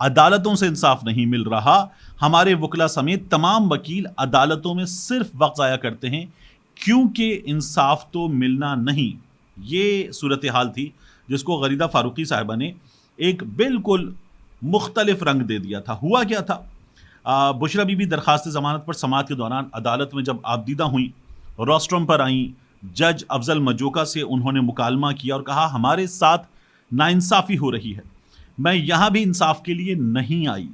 عدالتوں سے انصاف نہیں مل رہا. ہمارے وکلا سمیت تمام وکیل عدالتوں میں صرف وقت ضائع کرتے ہیں کیونکہ انصاف تو ملنا نہیں. یہ صورتحال تھی جس کو غریدہ فاروقی صاحبہ نے ایک بالکل مختلف رنگ دے دیا تھا. ہوا کیا تھا؟ بشرا بی بی درخواست ضمانت پر سماعت کے دوران عدالت میں جب آبدیدہ ہوئیں، روسٹرم پر آئیں، جج افضل مجوکا سے انہوں نے مکالمہ کیا اور کہا ہمارے ساتھ ناانصافی ہو رہی ہے، میں یہاں بھی انصاف کے لیے نہیں آئی،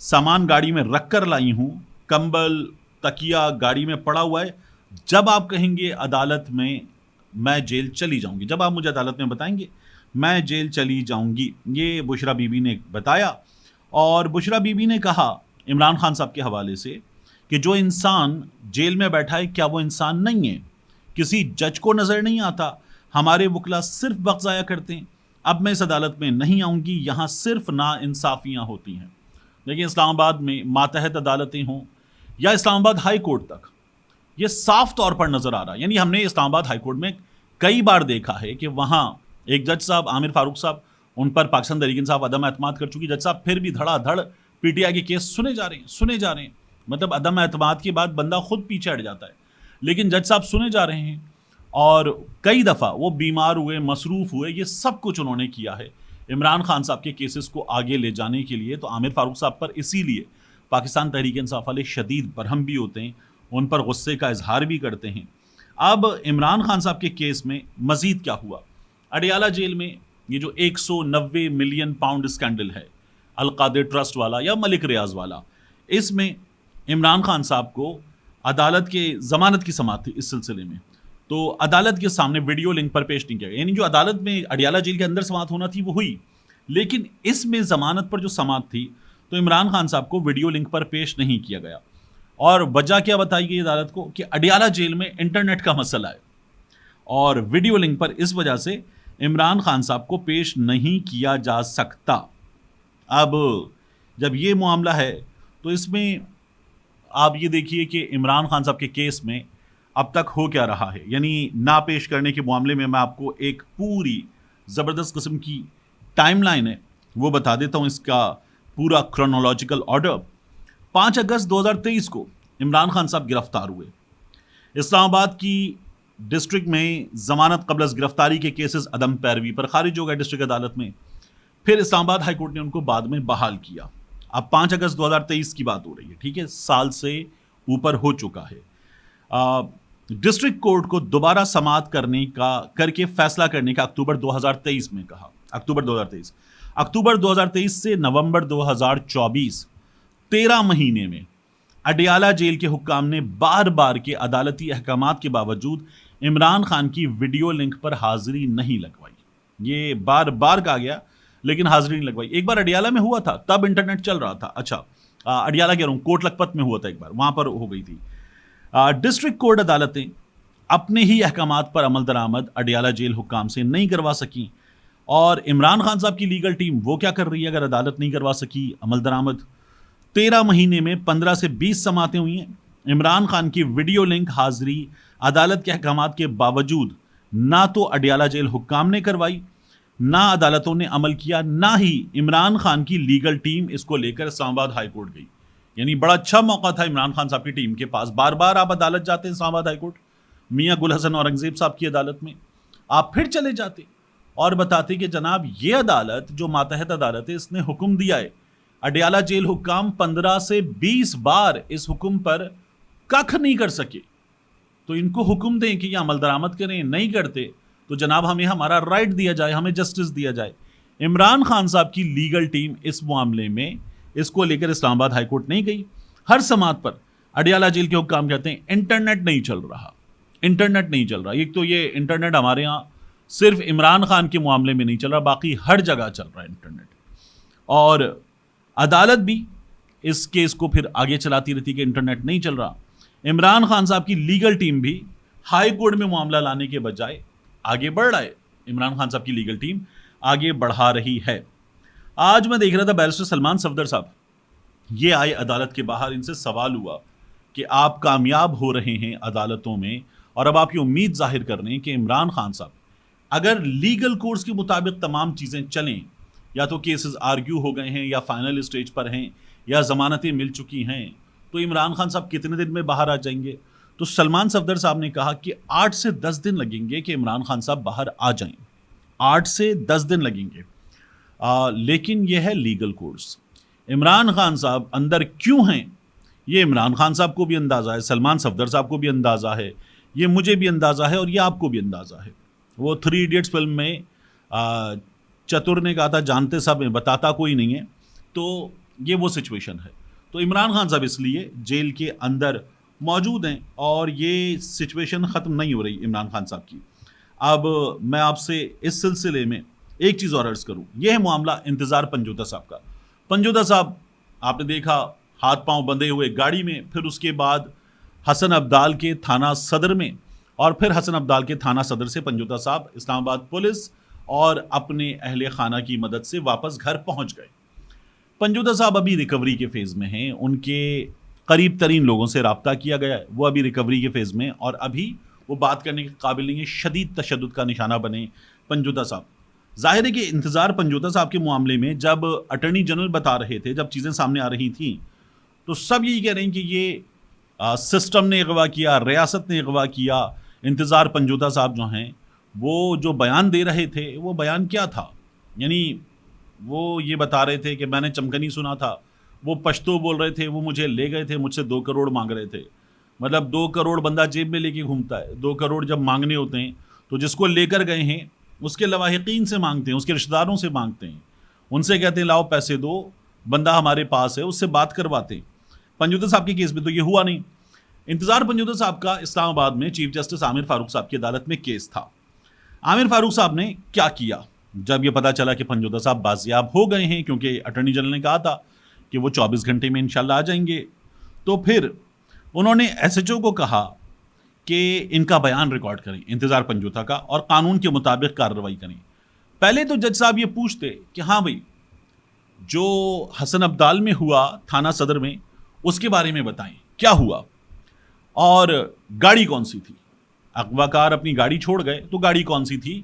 سامان گاڑی میں رکھ کر لائی ہوں، کمبل تکیہ گاڑی میں پڑا ہوا ہے، جب آپ کہیں گے عدالت میں جیل چلی جاؤں گی، جب آپ مجھے عدالت میں بتائیں گے میں جیل چلی جاؤں گی. یہ بشرا بی بی نے بتایا. اور بشرا بی بی نے کہا عمران خان صاحب کے حوالے سے کہ جو انسان جیل میں بیٹھا ہے کیا وہ انسان نہیں ہے؟ کسی جج کو نظر نہیں آتا؟ ہمارے وکلا صرف وقت ضائع کرتے ہیں. اب میں اس عدالت میں نہیں آؤں گی، یہاں صرف نا انصافیاں ہوتی ہیں. لیکن اسلام آباد میں ماتحت عدالتیں ہوں یا اسلام آباد ہائی کورٹ تک یہ صاف طور پر نظر آ رہا ہے. یعنی ہم نے اسلام آباد ہائی کورٹ میں کئی بار دیکھا ہے کہ وہاں ایک جج صاحب عامر فاروق صاحب، ان پر پاکستان تحریک انصاف عدم اعتماد کر چکی، جج صاحب پھر بھی دھڑا دھڑ پی ٹی آئی کے کیس سنے جا رہے ہیں. مطلب عدم اعتماد کے بعد بندہ خود پیچھے ہٹ جاتا ہے، لیکن جج صاحب سنے جا رہے ہیں. اور کئی دفعہ وہ بیمار ہوئے، مصروف ہوئے، یہ سب کچھ انہوں نے کیا ہے عمران خان صاحب کے کیسز کو آگے لے جانے کے لیے. تو عامر فاروق صاحب پر اسی لیے پاکستان تحریک انصاف والے شدید برہم بھی ہوتے ہیں، ان پر غصے کا اظہار بھی کرتے ہیں. اب عمران خان صاحب کے کیس میں مزید کیا ہوا؟ اڈیالہ جیل میں یہ جو 190 ملین پاؤنڈ اسکینڈل ہے القادر ٹرسٹ والا یا ملک ریاض والا، اس میں عمران خان صاحب کو عدالت کے ضمانت کی سماعت تھی اس سلسلے میں، تو عدالت کے سامنے ویڈیو لنک پر پیش نہیں کیا گیا. یعنی جو عدالت میں اڈیالہ جیل کے اندر سماعت ہونا تھی وہ ہوئی، لیکن اس میں ضمانت پر جو سماعت تھی تو عمران خان صاحب کو ویڈیو لنک پر پیش نہیں کیا گیا. اور وجہ کیا بتائی گئی عدالت کو کہ اڈیالہ جیل میں انٹرنیٹ کا مسئلہ ہے، اور ویڈیو لنک پر اس وجہ سے عمران خان صاحب کو پیش نہیں کیا جا سکتا. اب جب یہ معاملہ ہے تو اس میں آپ یہ دیکھیے کہ عمران خان صاحب کے کیس میں اب تک ہو کیا رہا ہے. یعنی نہ پیش کرنے کے معاملے میں آپ کو ایک پوری زبردست قسم کی ٹائم لائن ہے وہ بتا دیتا ہوں، اس کا پورا کرونالوجیکل آرڈر. 5 اگست 2023 کو عمران خان صاحب گرفتار ہوئے. اسلام آباد کی ڈسٹرکٹ میں ضمانت قبل از گرفتاری کے کیسز عدم پیروی پر خارج ہو گئے ڈسٹرکٹ عدالت میں. پھر اسلام آباد ہائی کورٹ نے ان کو بعد میں بحال کیا. اب 5 اگست 2023 کی بات ہو رہی ہے، ٹھیک ہے، سال سے اوپر ہو چکا ہے. ڈسٹرکٹ کورٹ کو دوبارہ سماعت کر کے فیصلہ کرنے کا اکتوبر 2023 میں کہا. اکتوبر 2023 سے نومبر 2024 13 مہینے میں اڈیالہ جیل کے حکام نے بار بار کے عدالتی احکامات کے باوجود عمران خان کی ویڈیو لنک پر حاضری نہیں لگوائی. یہ بار بار کہا گیا لیکن حاضری نہیں لگوائی. ایک بار اڈیالہ میں ہوا تھا، تب انٹرنیٹ چل رہا تھا. اچھا، اڈیالہ کہہ رہا ہوں، کوٹ لکھپت میں ہوا تھا ایک بار، وہاں پر ہو گئی تھی. ڈسٹرکٹ کورٹ عدالتیں اپنے ہی احکامات پر عمل درآمد اڈیالہ جیل حکام سے نہیں کروا سکیں. اور عمران خان صاحب کی لیگل ٹیم وہ کیا کر رہی ہے اگر عدالت نہیں کروا سکی عمل درآمد؟ 13 مہینے میں 15 سے 20 سماعتیں ہوئی ہیں. عمران خان کی ویڈیو لنک حاضری عدالت کے احکامات کے باوجود نہ تو اڈیالہ جیل حکام نے کروائی، نہ عدالتوں نے عمل کیا، نہ ہی عمران خان کی لیگل ٹیم اس کو لے کر اسلام آباد ہائی کورٹ گئی. یعنی بڑا اچھا موقع تھا عمران خان صاحب کی ٹیم کے پاس. بار بار آپ عدالت جاتے ہیں، اسلام آباد ہائی کورٹ، میاں گل حسن اورنگزیب صاحب کی عدالت میں آپ پھر چلے جاتے اور بتاتے کہ جناب یہ عدالت جو ماتحت عدالت ہے اس نے حکم دیا ہے. اڈیالہ جیل حکام 15 سے 20 بار اس حکم پر ککھ نہیں کر سکے، تو ان کو حکم دیں کہ یہ عمل درآمد کریں. نہیں کرتے تو جناب ہمیں ہمارا رائٹ دیا جائے، ہمیں جسٹس دیا جائے. عمران خان صاحب کی لیگل ٹیم اس معاملے میں اس کو لے کر اسلام آباد ہائی کورٹ نہیں گئی. ہر سماعت پر اڈیالہ جیل کے حکام کہتے ہیں انٹرنیٹ نہیں چل رہا. ایک تو یہ انٹرنیٹ ہمارے ہاں صرف عمران خان کے معاملے میں نہیں چل رہا، باقی ہر جگہ چل رہا ہے انٹرنیٹ. اور عدالت بھی اس کیس کو پھر آگے چلاتی رہتی کہ انٹرنیٹ نہیں چل رہا. عمران خان صاحب کی لیگل ٹیم بھی ہائی کورٹ میں معاملہ لانے کے بجائے آگے بڑھ رہا ہے. عمران خان صاحب کی لیگل ٹیم آگے بڑھا رہی ہے. آج میں دیکھ رہا تھا بیرسٹر سلمان صفدر صاحب یہ آئے عدالت کے باہر، ان سے سوال ہوا کہ آپ کامیاب ہو رہے ہیں عدالتوں میں اور اب آپ یہ امید ظاہر کر رہے ہیں کہ عمران خان صاحب اگر لیگل کورس کے مطابق تمام چیزیں چلیں یا تو کیسز آرگیو ہو گئے ہیں یا فائنل اسٹیج پر ہیں یا ضمانتیں مل چکی ہیں، تو عمران خان صاحب کتنے دن میں باہر آ جائیں گے؟ تو سلمان صفدر صاحب نے کہا کہ 8 سے 10 دن لگیں گے کہ عمران خان صاحب باہر آ جائیں، 8 سے 10 دن لگیں گے۔ لیکن یہ ہے لیگل کورس۔ عمران خان صاحب اندر کیوں ہیں یہ عمران خان صاحب کو بھی اندازہ ہے، سلمان صفدر صاحب کو بھی اندازہ ہے، یہ مجھے بھی اندازہ ہے اور یہ آپ کو بھی اندازہ ہے۔ وہ 3 ایڈیٹس فلم میں چتر نے کہا تھا جانتے سب ہیں بتاتا کوئی نہیں ہے، تو یہ وہ سچویشن ہے۔ تو عمران خان صاحب اس لیے جیل کے اندر موجود ہیں اور یہ سچویشن ختم نہیں ہو رہی عمران خان صاحب کی۔ اب میں آپ سے اس سلسلے میں ایک چیز اور عرض کروں، یہ ہے معاملہ انتظار پنجوتا صاحب کا۔ پنجوتا صاحب آپ نے دیکھا ہاتھ پاؤں بندھے ہوئے گاڑی میں، پھر اس کے بعد حسن عبدال کے تھانہ صدر میں، اور پھر حسن عبدال کے تھانہ صدر سے پنجوتا صاحب اسلام آباد پولیس اور اپنے اہل خانہ کی مدد سے واپس گھر پہنچ گئے۔ پنجوتا صاحب ابھی ریکوری کے فیز میں ہیں، ان کے قریب ترین لوگوں سے رابطہ کیا گیا ہے، وہ ابھی ریکوری کے فیز میں اور ابھی وہ بات کرنے کے قابل نہیں ہے، شدید تشدد کا نشانہ بنے پنجوتا صاحب۔ ظاہر ہے کہ انتظار پنجوتا صاحب کے معاملے میں جب اٹارنی جنرل بتا رہے تھے، جب چیزیں سامنے آ رہی تھیں، تو سب یہی کہہ رہے ہیں کہ یہ سسٹم نے اغوا کیا، ریاست نے اغوا کیا۔ انتظار پنجوتا صاحب جو ہیں وہ جو بیان دے رہے تھے، وہ بیان کیا تھا؟ یعنی وہ یہ بتا رہے تھے کہ میں نے چمکنی سنا تھا، وہ پشتو بول رہے تھے، وہ مجھے لے گئے تھے، مجھ سے 2 کروڑ مانگ رہے تھے۔ مطلب 2 کروڑ بندہ جیب میں لے کے گھومتا ہے، 2 کروڑ جب مانگنے ہوتے ہیں تو جس کو لے کر گئے ہیں اس کے لواحقین سے مانگتے ہیں، اس کے رشتہ داروں سے مانگتے ہیں، ان سے کہتے ہیں لاؤ پیسے دو، بندہ ہمارے پاس ہے، اس سے بات کرواتے ہیں۔ پنجوتا صاحب کے کیس میں تو یہ ہوا نہیں۔ انتظار پنجوتا صاحب کا اسلام آباد میں چیف جسٹس عامر فاروق صاحب کی عدالت میں کیس تھا۔ عامر فاروق صاحب نے کیا کیا جب یہ پتا چلا کہ پنجوتا صاحب بازیاب ہو گئے ہیں، کیونکہ اٹارنی جنرل نے کہا تھا کہ وہ 24 گھنٹے میں انشاءاللہ آ جائیں گے، تو پھر انہوں نے ایس ایچ او کو کہا کہ ان کا بیان ریکارڈ کریں انتظار پنجوتا کا اور قانون کے مطابق کارروائی کریں۔ پہلے تو جج صاحب یہ پوچھتے کہ ہاں بھائی جو حسن عبدال میں ہوا تھانہ صدر میں اس کے بارے میں بتائیں کیا ہوا، اور گاڑی کون سی تھی؟ اغوا کار اپنی گاڑی چھوڑ گئے تو گاڑی کون سی تھی،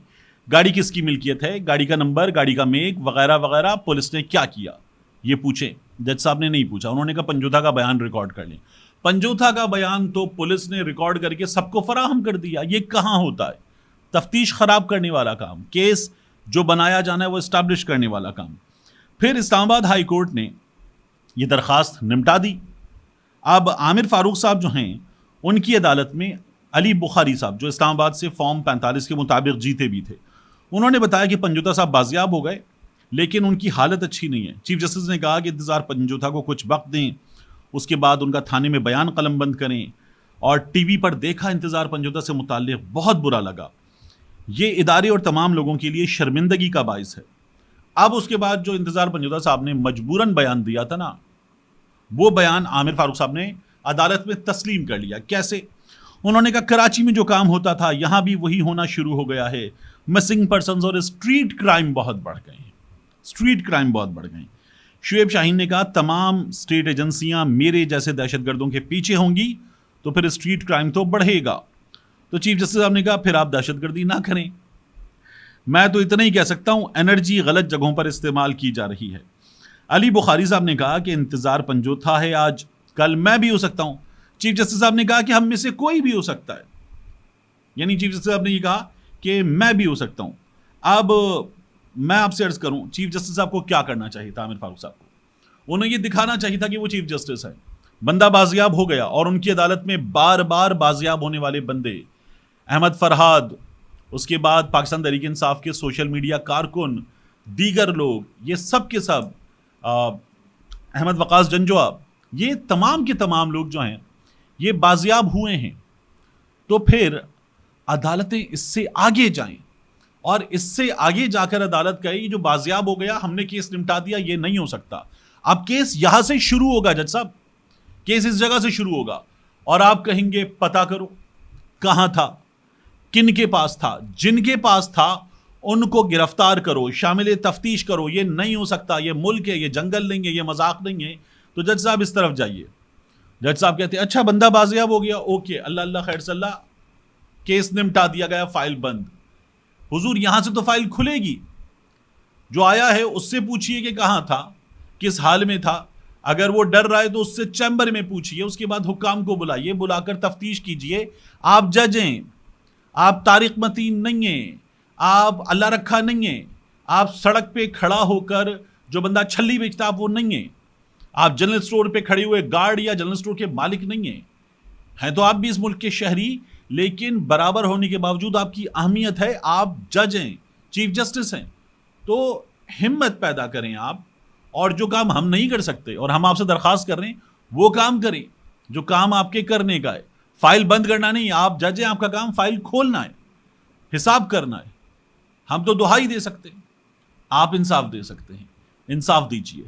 گاڑی کس کی ملکیت ہے، گاڑی کا نمبر، گاڑی کا میک وغیرہ وغیرہ، پولیس نے کیا کیا، یہ پوچھیں۔ جج صاحب نے نہیں پوچھا، انہوں نے کہا پنجوتا کا بیان ریکارڈ کر لیں۔ پنجوتا کا بیان تو پولیس نے ریکارڈ کر کے سب کو فراہم کر دیا۔ یہ کہاں ہوتا ہے؟ تفتیش خراب کرنے والا کام، کیس جو بنایا جانا ہے وہ اسٹیبلش کرنے والا کام۔ پھر اسلام آباد ہائی کورٹ نے یہ درخواست نمٹا دی۔ اب عامر فاروق صاحب جو ہیں ان کی عدالت میں علی بخاری صاحب جو اسلام آباد سے فارم 45 کے مطابق جیتے بھی تھے، انہوں نے بتایا کہ پنجوتا صاحب بازیاب ہو گئے لیکن ان کی حالت اچھی نہیں ہے۔ چیف جسٹس نے کہا کہ انتظار پنجوتا کو کچھ وقت دیں، اس کے بعد ان کا تھانے میں بیان قلم بند کریں، اور ٹی وی پر دیکھا انتظار پنجوتا سے متعلق بہت برا لگا۔ یہ ادارے اور تمام لوگوں کے لیے شرمندگی کا باعث ہے۔ اب اس کے بعد جو انتظار پنجوتا صاحب نے مجبوراً بیان دیا تھا نا، وہ بیان عامر فاروق صاحب نے عدالت میں تسلیم کر لیا۔ کیسے؟ انہوں نے کہا کراچی میں جو کام ہوتا تھا یہاں بھی وہی ہونا شروع ہو گیا ہے، مسنگ پرسنز اور اسٹریٹ کرائم بہت بڑھ گئے ہیں، اسٹریٹ کرائم بہت بڑھ گئے ہیں۔ شعیب شاہین نے کہا تمام اسٹیٹ ایجنسیاں میرے جیسے دہشت گردوں کے پیچھے ہوں گی تو پھر اسٹریٹ کرائم تو بڑھے گا۔ تو چیف جسٹس صاحب نے کہا پھر آپ دہشت گردی نہ کریں، میں تو اتنا ہی کہہ سکتا ہوں انرجی غلط جگہوں پر استعمال کی جا رہی ہے۔ علی بخاری صاحب نے کہا کہ انتظار پنجوتا ہے آج، کل میں بھی ہو سکتا ہوں۔ چیف جسٹس صاحب نے کہا کہ ہم میں سے کوئی بھی ہو سکتا ہے، یعنی چیف جسٹس صاحب نے یہ کہا کہ میں بھی ہو سکتا ہوں۔ اب میں آپ سے عرض کروں چیف جسٹس صاحب کو کیا کرنا چاہیے تھا؟ عامر فاروق صاحب کو انہیں یہ دکھانا چاہیے تھا کہ وہ چیف جسٹس ہے، بندہ بازیاب ہو گیا، اور ان کی عدالت میں بار بار بازیاب ہونے والے بندے احمد فرحاد، اس کے بعد پاکستان تحریک انصاف کے سوشل میڈیا کارکن، دیگر لوگ، یہ سب کے سب، احمد وقاص جنجوع، یہ تمام کے تمام لوگ جو ہیں یہ بازیاب ہوئے ہیں۔ تو پھر عدالتیں اس سے آگے جائیں، اور اس سے آگے جا کر عدالت کہے جو بازیاب ہو گیا ہم نے کیس نمٹا دیا، یہ نہیں ہو سکتا۔ اب کیس یہاں سے شروع ہوگا جج صاحب، کیس اس جگہ سے شروع ہوگا، اور آپ کہیں گے پتہ کرو کہاں تھا، کن کے پاس تھا، جن کے پاس تھا ان کو گرفتار کرو، شامل تفتیش کرو۔ یہ نہیں ہو سکتا، یہ ملک ہے، یہ جنگل نہیں ہے، یہ مذاق نہیں ہے۔ تو جج صاحب اس طرف جائیے۔ جج صاحب کہتے ہیں اچھا بندہ بازیاب ہو گیا، اوکے، اللہ اللہ خیر صلی اللہ، کیس نمٹا دیا گیا، فائل بند۔ حضور یہاں سے تو فائل کھلے گی، جو آیا ہے اس سے پوچھیے کہ کہاں تھا، کس حال میں تھا. اگر وہ ڈر رہا ہے تو اس سے چیمبر میں پوچھیے، اس کے بعد حکام کو بلائیے، بلا کر تفتیش کیجئے. آپ جج ہیں، آپ طارق متین نہیں ہیں، آپ اللہ رکھا نہیں ہیں، آپ سڑک پہ کھڑا ہو کر جو بندہ چھلی بیچتا آپ وہ نہیں ہیں، آپ جنرل سٹور پہ کھڑے ہوئے گارڈ یا جنرل سٹور کے مالک نہیں ہیں تو آپ بھی اس ملک کے شہری، لیکن برابر ہونے کے باوجود آپ کی اہمیت ہے، آپ جج ہیں، چیف جسٹس ہیں. تو ہمت پیدا کریں آپ، اور جو کام ہم نہیں کر سکتے اور ہم آپ سے درخواست کر رہے ہیں وہ کام کریں جو کام آپ کے کرنے کا ہے. فائل بند کرنا نہیں، آپ جج ہیں، آپ کا کام فائل کھولنا ہے، حساب کرنا ہے. ہم تو دہائی دے سکتے ہیں، آپ انصاف دے سکتے ہیں، انصاف دیجئے.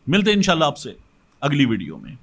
ملتے ہیں انشاءاللہ آپ سے اگلی ویڈیو میں.